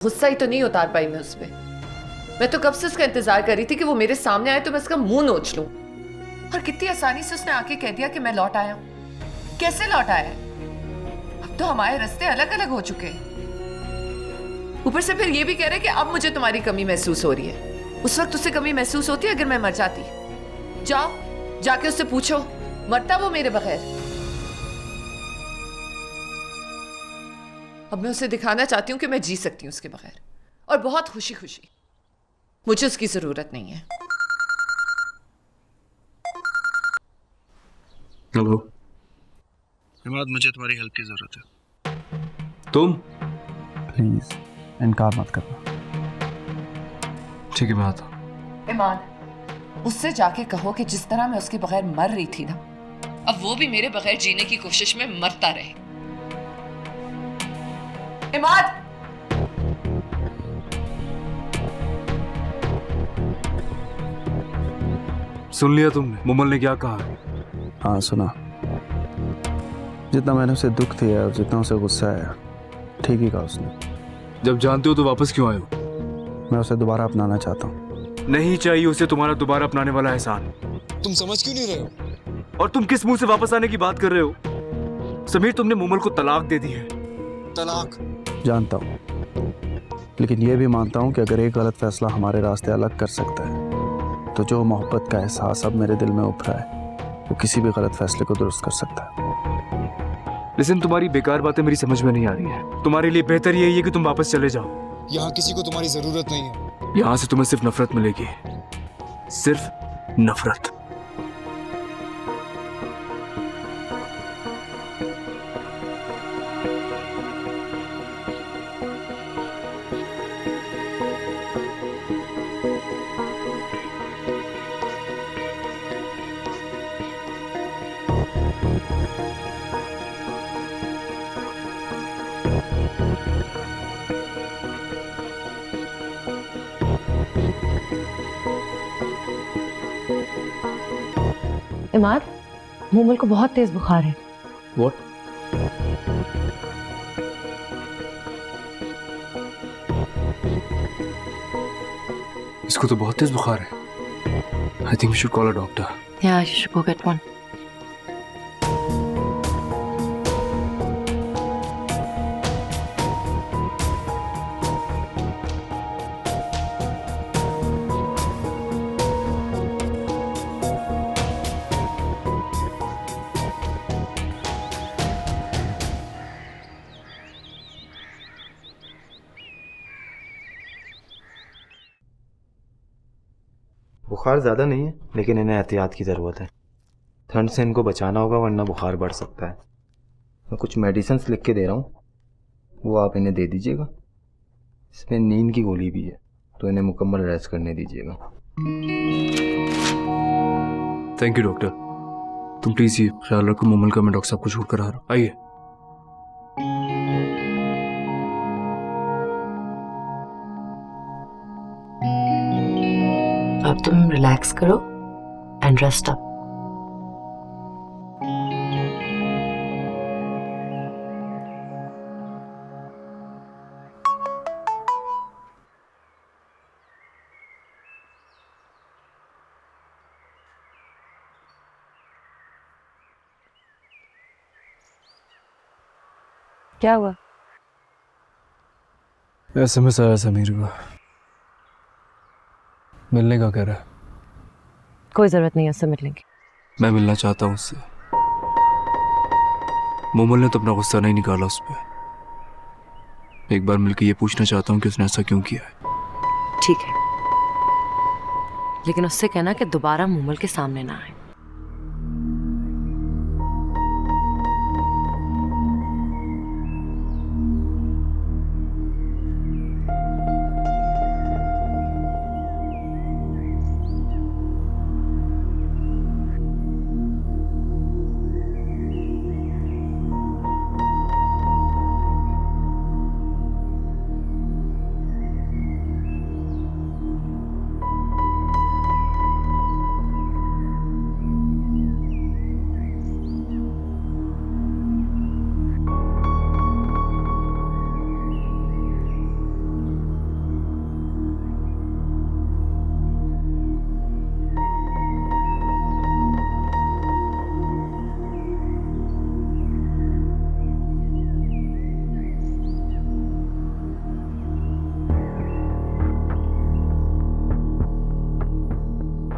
गुस्सा ही तो नहीं उतार पाई मैं उस पर। मैं तो कब से उसका इंतजार कर रही थी कि वो मेरे सामने आए तो मैं उसका मुंह नोच लूं। और कितनी आसानी से उसने आके कह दिया कि मैं लौट आया हूं। कैसे लौट आया? अब तो हमारे रास्ते अलग अलग हो चुके हैं। ऊपर से फिर ये भी कह रहे कि अब मुझे तुम्हारी कमी महसूस हो रही है। उस वक्त उसे कमी महसूस होती अगर मैं मर जाती। जाओ जाके उससे पूछो, मरता वो मेरे बगैर? अब मैं उसे दिखाना चाहती हूं कि मैं जी सकती हूं उसके बगैर, और बहुत खुशी खुशी। मुझे उसकी जरूरत नहीं है। हेलो इमाद, मुझे तुम्हारी हेल्प की जरूरत है। तुम? प्लीज इनकार मत करना। ठीक है, मैं आता हूँ। इमाद, उससे जाके कहो कि जिस तरह मैं उसके बगैर मर रही थी ना, अब वो भी मेरे बगैर जीने की कोशिश में मरता रहे। इमाद! सुन लिया तुमने मुमल ने क्या कहा? हाँ सुना। जितना मैंने उसे दुख दिया और जितना उसे गुस्सा आया, ठीक ही कहा उसने। जब जानते हो तो वापस क्यों आए हो? मैं उसे दोबारा अपनाना चाहता हूँ। नहीं चाहिए उसे तुम्हारा दोबारा अपनाने वाला एहसान। तुम समझ क्यों नहीं रहे हो? और तुम किस मुंह से वापस आने की बात कर रहे हो? समीर, तुमने मुमल को तलाक दे दी है। तलाक? जानता हूँ, लेकिन यह भी मानता हूँ कि अगर एक गलत फैसला हमारे रास्ते अलग कर सकता है, तो जो मोहब्बत का एहसास अब मेरे दिल में उभरा है, वो किसी भी गलत फैसले को दुरुस्त कर सकता है। लेकिन तुम्हारी बेकार बातें मेरी समझ में नहीं आ रही है। तुम्हारे लिए बेहतर यही है कि तुम वापस चले जाओ। यहाँ किसी को तुम्हारी जरूरत नहीं है। यहाँ से तुम्हें सिर्फ नफरत मिलेगी, सिर्फ नफरत। इमाद, मुमल को बहुत तेज बुखार है। What? इसको तो बहुत तेज बुखार है। I think we should call a doctor. Yeah, you should go get one. बुखार ज़्यादा नहीं है, लेकिन इन्हें एहतियात की ज़रूरत है। ठंड से इनको बचाना होगा, वरना बुखार बढ़ सकता है। मैं कुछ मेडिसिन्स लिख के दे रहा हूँ, वो आप इन्हें दे दीजिएगा। इसमें नींद की गोली भी है, तो इन्हें मुकम्मल रेस्ट करने दीजिएगा। Thank you doctor. तुम प्लीज ये ख्याल रखो मुमल का, मैं डॉक्टर साहब को छोड़ कर आ रहा हूँ। आइए। अब तुम रिलैक्स करो एंड रेस्ट अप। क्या हुआ? SMS आया समीर का, मिलने का कह रहा है। कोई जरूरत नहीं है उससे मिलने की। मैं मिलना चाहता हूँ उससे। मुमल ने तो अपना गुस्सा नहीं निकाला उस पर। एक बार मिलकर ये पूछना चाहता हूँ कि उसने ऐसा क्यों किया है। ठीक है, लेकिन उससे कहना कि दोबारा मुमल के सामने ना आए।